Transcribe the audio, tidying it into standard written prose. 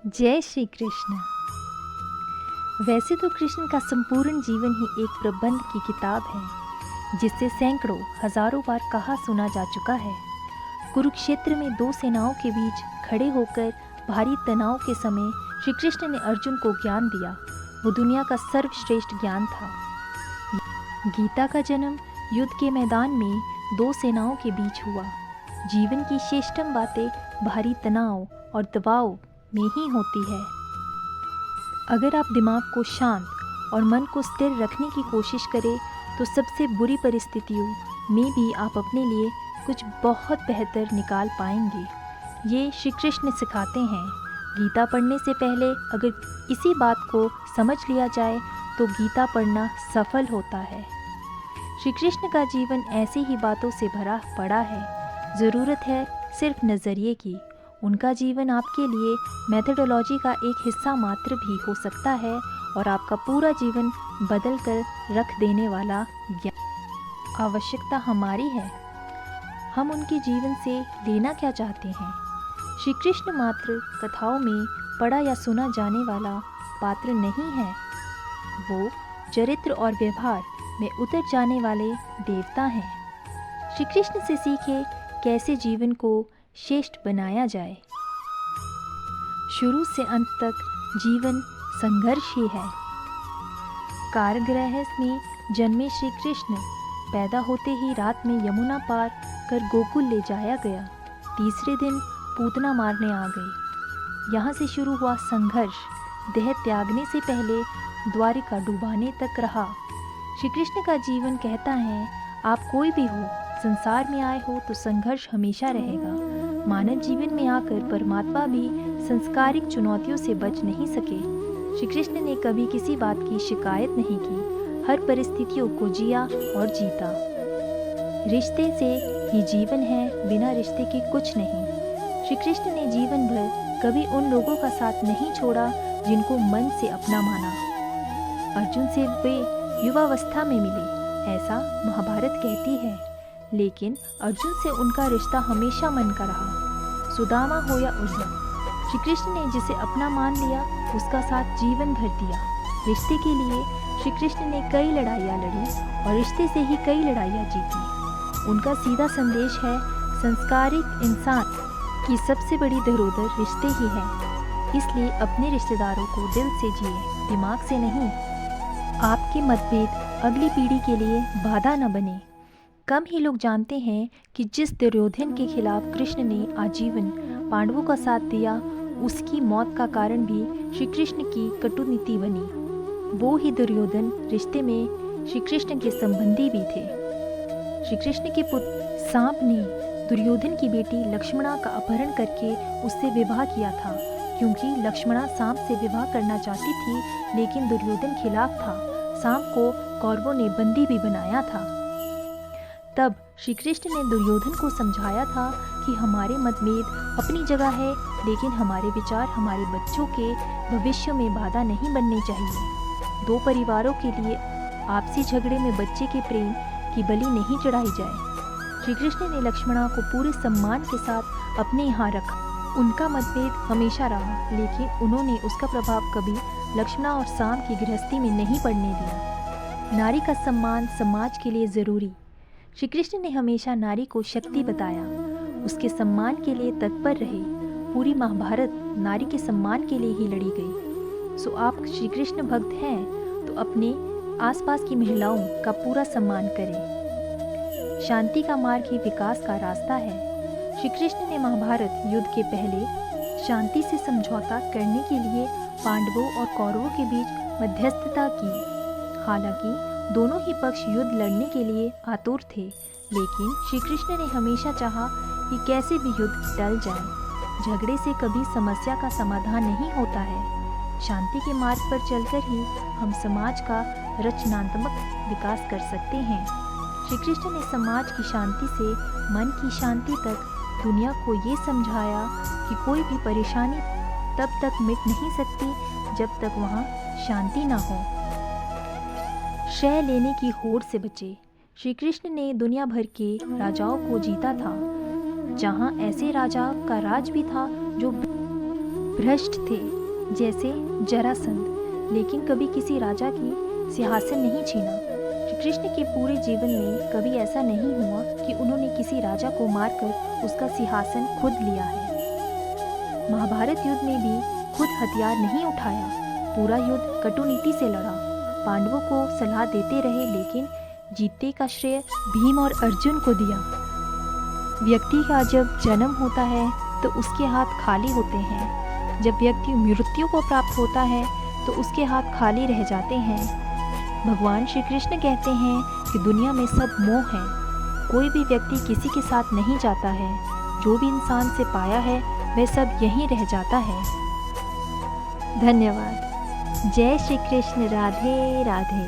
जय श्री कृष्ण। वैसे तो कृष्ण का संपूर्ण जीवन ही एक प्रबंध की किताब है, जिससे सैकड़ों हजारों बार कहा सुना जा चुका है। कुरुक्षेत्र में दो सेनाओं के बीच खड़े होकर भारी तनाव के समय श्री कृष्ण ने अर्जुन को ज्ञान दिया। वो दुनिया का सर्वश्रेष्ठ ज्ञान था। गीता का जन्म युद्ध के मैदान में दो सेनाओं के बीच हुआ। जीवन की श्रेष्ठतम बातें भारी तनाव और दबाव में ही होती है। अगर आप दिमाग को शांत और मन को स्थिर रखने की कोशिश करें तो सबसे बुरी परिस्थितियों में भी आप अपने लिए कुछ बहुत बेहतर निकाल पाएंगे। ये श्री कृष्ण सिखाते हैं। गीता पढ़ने से पहले अगर इसी बात को समझ लिया जाए तो गीता पढ़ना सफल होता है। श्री कृष्ण का जीवन ऐसी ही बातों से भरा पड़ा है। ज़रूरत है सिर्फ नज़रिए की। उनका जीवन आपके लिए मेथोडोलॉजी का एक हिस्सा मात्र भी हो सकता है और आपका पूरा जीवन बदल कर रख देने वाला ज्ञान। आवश्यकता हमारी है, हम उनके जीवन से लेना क्या चाहते हैं। श्री कृष्ण मात्र कथाओं में पढ़ा या सुना जाने वाला पात्र नहीं है, वो चरित्र और व्यवहार में उतर जाने वाले देवता हैं। श्री कृष्ण से सीखे कैसे जीवन को श्रेष्ठ बनाया जाए। शुरू से अंत तक जीवन संघर्ष ही है। कारागृह में जन्मे श्री कृष्ण पैदा होते ही रात में यमुना पार कर गोकुल ले जाया गया। तीसरे दिन पूतना मारने आ गई। यहाँ से शुरू हुआ संघर्ष देह त्यागने से पहले द्वारिका डुबाने तक रहा। श्री कृष्ण का जीवन कहता है, आप कोई भी हो, संसार में आए हो तो संघर्ष हमेशा रहेगा। मानव जीवन में आकर परमात्मा भी संस्कारिक चुनौतियों से बच नहीं सके। श्री कृष्ण ने कभी किसी बात की शिकायत नहीं की, हर परिस्थितियों को जिया और जीता। रिश्ते से ही जीवन है, बिना रिश्ते के कुछ नहीं। श्री कृष्ण ने जीवन भर कभी उन लोगों का साथ नहीं छोड़ा जिनको मन से अपना माना। अर्जुन से वे युवावस्था में मिले, ऐसा महाभारत कहती है, लेकिन अर्जुन से उनका रिश्ता हमेशा मन का रहा। सुदामा हो या उद्धव, श्री कृष्ण ने जिसे अपना मान लिया उसका साथ जीवन भर दिया। रिश्ते के लिए श्री कृष्ण ने कई लड़ाइयाँ लड़ी और रिश्ते से ही कई लड़ाइयाँ जीती। उनका सीधा संदेश है, संस्कारिक इंसान की सबसे बड़ी धरोहर रिश्ते ही है, इसलिए अपने रिश्तेदारों को दिल से जिए, दिमाग से नहीं। आपके मतभेद अगली पीढ़ी के लिए बाधा न बने। कम ही लोग जानते हैं कि जिस दुर्योधन के खिलाफ कृष्ण ने आजीवन पांडवों का साथ दिया, उसकी मौत का कारण भी श्री कृष्ण की कटुनीति बनी। वो ही दुर्योधन रिश्ते में श्री कृष्ण के संबंधी भी थे। श्री कृष्ण के पुत्र सांप ने दुर्योधन की बेटी लक्ष्मणा का अपहरण करके उससे विवाह किया था, क्योंकि लक्ष्मणा सांप से विवाह करना चाहती थी, लेकिन दुर्योधन खिलाफ था। सांप को कौरवों ने बंदी भी बनाया था। तब श्री कृष्ण ने दुर्योधन को समझाया था कि हमारे मतभेद अपनी जगह है, लेकिन हमारे विचार हमारे बच्चों के भविष्य में बाधा नहीं बनने चाहिए। दो परिवारों के लिए आपसी झगड़े में बच्चे के प्रेम की बलि नहीं चढ़ाई जाए। श्री कृष्ण ने लक्ष्मणा को पूरे सम्मान के साथ अपने यहाँ रखा। उनका मतभेद हमेशा रहा, लेकिन उन्होंने उसका प्रभाव कभी लक्ष्मणा और सांप की गृहस्थी में नहीं पड़ने दिया। नारी का सम्मान समाज के लिए ज़रूरी। श्री कृष्ण ने हमेशा नारी को शक्ति बताया, उसके सम्मान के लिए तत्पर रहे। पूरी महाभारत नारी के सम्मान के लिए ही लड़ी गई। सो आप श्री कृष्ण भक्त हैं तो अपने आसपास की महिलाओं का पूरा सम्मान करें। शांति का मार्ग ही विकास का रास्ता है। श्री कृष्ण ने महाभारत युद्ध के पहले शांति से समझौता करने के लिए पांडवों और कौरवों के बीच मध्यस्थता की। हालांकि दोनों ही पक्ष युद्ध लड़ने के लिए आतुर थे, लेकिन श्री कृष्ण ने हमेशा चाहा कि कैसे भी युद्ध टल जाए। झगड़े से कभी समस्या का समाधान नहीं होता है। शांति के मार्ग पर चलकर ही हम समाज का रचनात्मक विकास कर सकते हैं। श्री कृष्ण ने समाज की शांति से मन की शांति तक दुनिया को ये समझाया कि कोई भी परेशानी तब तक मिट नहीं सकती जब तक वहाँ शांति ना हो। श्रेय लेने की होड़ से बचे। श्री कृष्ण ने दुनिया भर के राजाओं को जीता था, जहाँ ऐसे राजा का राज भी था जो भ्रष्ट थे। जैसे जरासंध, लेकिन कभी किसी राजा की सिंहासन नहीं छीना। श्री कृष्ण के पूरे जीवन में कभी ऐसा नहीं हुआ कि उन्होंने किसी राजा को मारकर उसका सिंहासन खुद लिया है। महाभारत युद्ध में भी खुद हथियार नहीं उठाया, पूरा युद्ध कटुनीति से लड़ा। पांडवों को सलाह देते रहे, लेकिन जीतने का श्रेय भीम और अर्जुन को दिया। व्यक्ति का जब जन्म होता है तो उसके हाथ खाली होते हैं, जब व्यक्ति मृत्यु को प्राप्त होता है तो उसके हाथ खाली रह जाते हैं। भगवान श्री कृष्ण कहते हैं कि दुनिया में सब मोह है, कोई भी व्यक्ति किसी के साथ नहीं जाता है, जो भी इंसान से पाया है वह सब यहीं रह जाता है। धन्यवाद। जय श्री कृष्ण। राधे राधे।